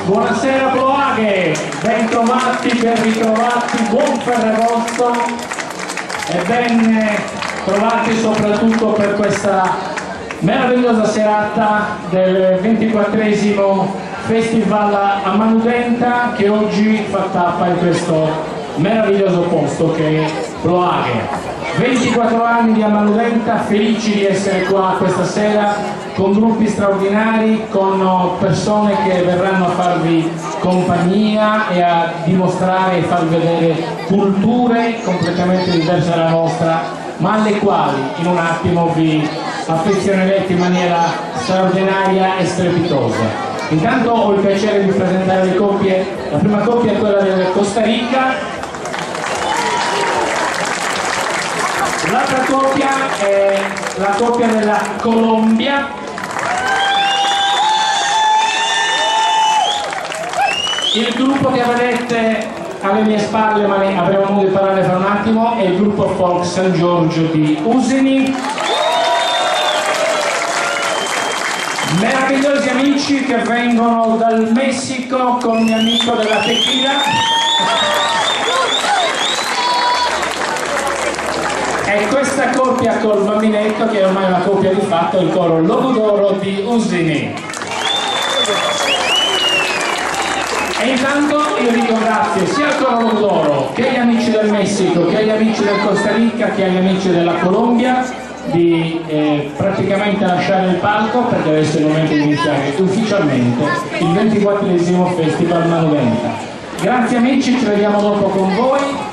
Buonasera Ploaghe, bentrovati, ben ritrovati, buon Ferragosto e ben trovati soprattutto per questa meravigliosa serata del 24esimo Festival a Manudenta che oggi fa tappa in questo meraviglioso posto che è Ploaghe. 24 anni di Manudenta, felici di essere qua questa sera con gruppi straordinari, con persone che verranno a farvi compagnia e a dimostrare e farvi vedere culture completamente diverse dalla nostra, ma alle quali in un attimo vi affezionerete in maniera straordinaria e strepitosa. Intanto ho il piacere di presentare le coppie. La prima coppia è quella del Costa Rica, l'altra coppia è la coppia della Colombia, il gruppo che vedete alle mie spalle, ma ne avremo modo di parlare fra un attimo, è il gruppo Folk San Giorgio di Usini. Meravigliosi amici che vengono dal Messico con il mio amico della tequila. E questa coppia col bambinetto, che è ormai una coppia di fatto, il coro Lobo d'Oro di Usini. E intanto io dico grazie sia al coro Lobo d'Oro che agli amici del Messico, che agli amici del Costa Rica, che agli amici della Colombia di praticamente lasciare il palco, perché adesso è il momento di iniziare ufficialmente il 24esimo Festival Manudenta. Grazie amici, ci vediamo dopo con voi.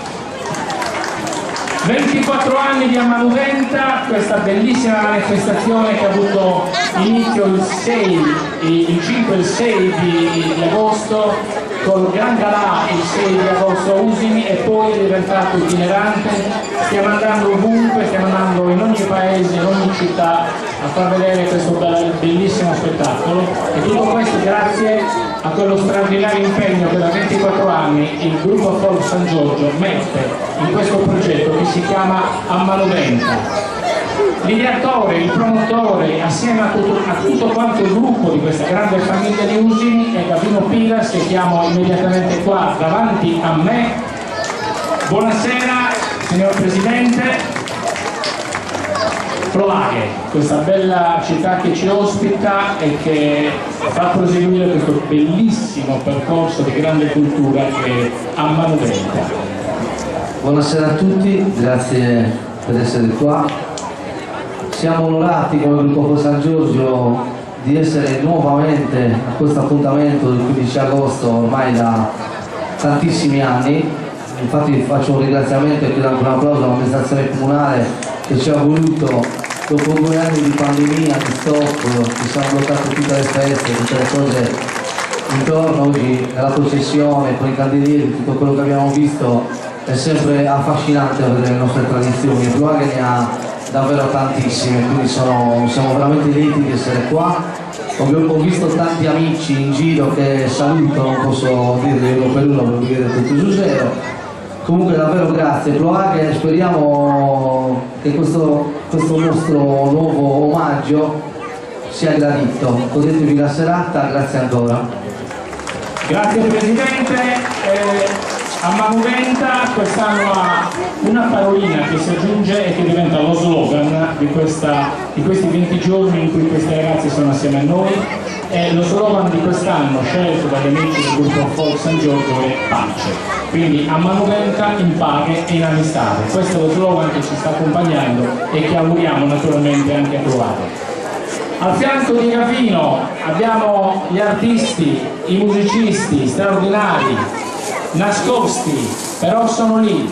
24 anni di Manudenta, questa bellissima manifestazione che ha avuto inizio il 5 e il 6 di agosto, col Gran Galà il 6 di agosto a Usini, e poi è diventato itinerante. Stiamo andando ovunque, stiamo andando in ogni paese, in ogni città a far vedere questo bellissimo spettacolo, e tutto questo grazie a quello straordinario impegno che da 24 anni il gruppo Folk San Giorgio mette in questo progetto che si chiama Manudenta. L'ideatore, il promotore, assieme a tutto quanto il gruppo di questa grande famiglia di Usini, è Gavino Pilas, che chiamo immediatamente qua davanti a me. Buonasera signor Presidente. Ploaghe, questa bella città che ci ospita e che fa proseguire questo bellissimo percorso di grande cultura che è Manudenta. Buonasera a tutti, grazie per essere qua. Siamo onorati come gruppo San Giorgio di essere nuovamente a questo appuntamento del 15 agosto ormai da tantissimi anni. Infatti faccio un ringraziamento e chiedo anche un applauso all'amministrazione comunale che ci ha voluto, dopo 2 anni di pandemia, di stop, ci siamo bloccate tutte le feste, tutte le cose intorno. Oggi nella processione, con i candelieri, tutto quello che abbiamo visto è sempre affascinante vedere le nostre tradizioni, e Ploaghe ne ha davvero tantissime, quindi siamo veramente lieti di essere qua. Ho visto tanti amici in giro che saluto, non posso dirli uno per uno perché vedete tutti su zero. Comunque davvero grazie Ploaghe, speriamo che questo nostro nuovo omaggio sia gradito. Godetevi la serata, grazie ancora. Grazie Presidente. A Manudenta quest'anno ha una parolina che si aggiunge e che diventa lo slogan di questi 20 giorni in cui questi ragazzi sono assieme a noi, e lo slogan di quest'anno scelto dagli amici del gruppo Folk San Giorgio è pace, quindi a Manudenta in pace e in amistà. Questo è lo slogan che ci sta accompagnando e che auguriamo naturalmente anche a Ploaghe. Al fianco di Gavino abbiamo gli artisti, i musicisti straordinari, nascosti, però sono lì.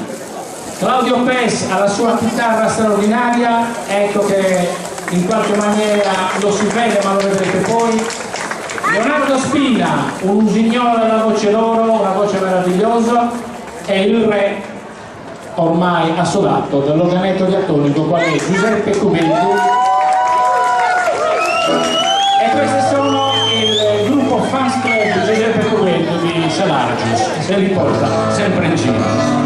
Claudio Pes alla sua chitarra straordinaria, ecco che in qualche maniera lo si vede, ma lo vedrete poi. Leonardo Spina, un usignolo della voce d'oro, una voce meravigliosa, e il re ormai assodato dell'organetto diatonico, qual è Giuseppe Cubelli. E questi sono il gruppo Fans Club Giuseppe Cubelli di Salargis, se li porta sempre in giro.